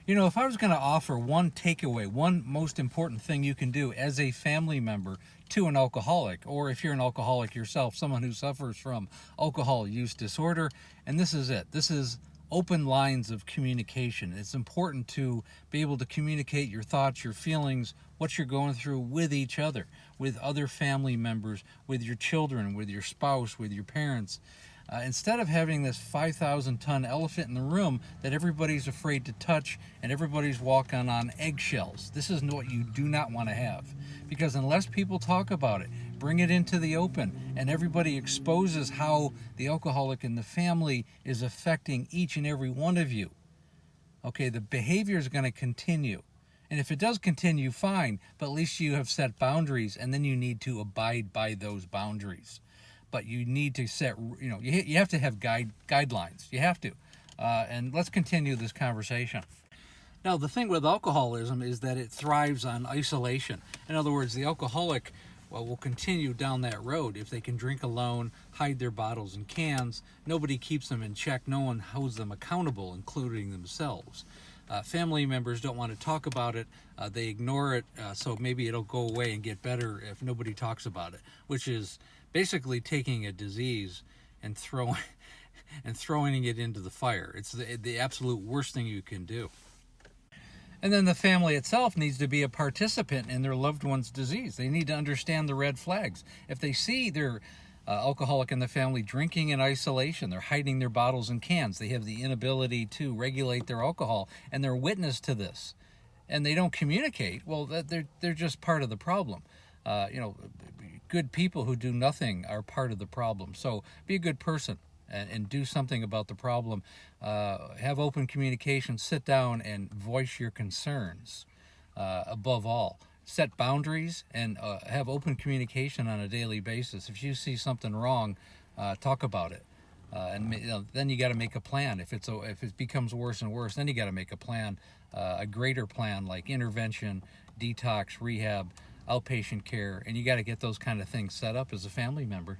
You know, if I was going to offer one takeaway, one most important thing you can do as a family member to an alcoholic, or if you're an alcoholic yourself, someone who suffers from alcohol use disorder, and this is it. This is open lines of communication. It's important to be able to communicate your thoughts, your feelings, what you're going through with each other, with other family members, with your children, with your spouse, with your parents. Instead of having this 5,000-ton elephant in the room that everybody's afraid to touch and everybody's walking on eggshells. This is what you do not want to have. Because unless people talk about it, bring it into the open, and everybody exposes how the alcoholic in the family is affecting each and every one of you, okay, the behavior is going to continue. And if it does continue, fine, but at least you have set boundaries, and then you need to abide by those boundaries. But you need to set, you have to have guidelines. You have to. And let's continue this conversation. Now, the thing with alcoholism is that it thrives on isolation. In other words, the alcoholic will continue down that road. If they can drink alone, hide their bottles and cans, nobody keeps them in check. No one holds them accountable, including themselves. Family members don't want to talk about it. They ignore it, so maybe it'll go away and get better if nobody talks about it, which is basically taking a disease and throwing it into the fire. It's the absolute worst thing you can do. And then the family itself needs to be a participant in their loved one's disease. They need to understand the red flags. If they see their alcoholic in the family drinking in isolation, they're hiding their bottles and cans, they have the inability to regulate their alcohol, and they're witness to this, and they don't communicate, well, they're just part of the problem. Good people who do nothing are part of the problem. So be a good person and do something about the problem. Have open communication, sit down and voice your concerns. Above all, set boundaries and have open communication on a daily basis. If you see something wrong, talk about it. Then you got to make a plan. If it becomes worse and worse, then you got to make a plan, a greater plan like intervention, detox, rehab, outpatient care, and you got to get those kind of things set up as a family member.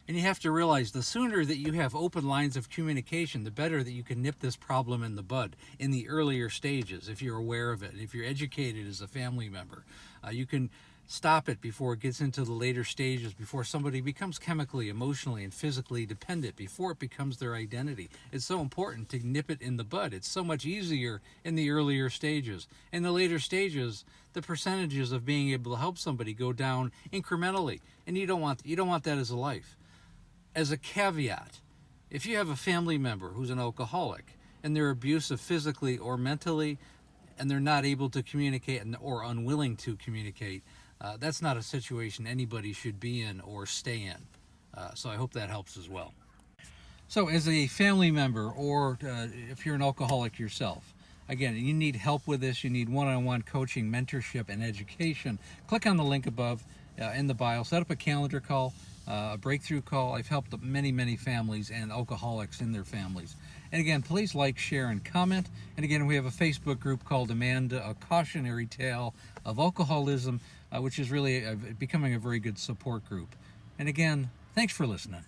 And you have to realize the sooner that you have open lines of communication, the better that you can nip this problem in the bud in the earlier stages, if you're aware of it. If you're educated as a family member, you can stop it before it gets into the later stages, before somebody becomes chemically, emotionally, and physically dependent, before it becomes their identity. It's so important to nip it in the bud. It's so much easier in the earlier stages. In the later stages, the percentages of being able to help somebody go down incrementally, and you don't want that as a life. As a caveat, if you have a family member who's an alcoholic and they're abusive physically or mentally, and they're not able to communicate or unwilling to communicate, that's not a situation anybody should be in or stay in. So I hope that helps as well. So as a family member, or if you're an alcoholic yourself, again, you need help with this. You need one-on-one coaching, mentorship, and education. Click on the link above in the bio. Set up a calendar call, a breakthrough call. I've helped many, many families and alcoholics in their families. And again, please like, share, and comment. And again, we have a Facebook group called Amanda, a cautionary tale of alcoholism, which is really becoming a very good support group. And again, thanks for listening.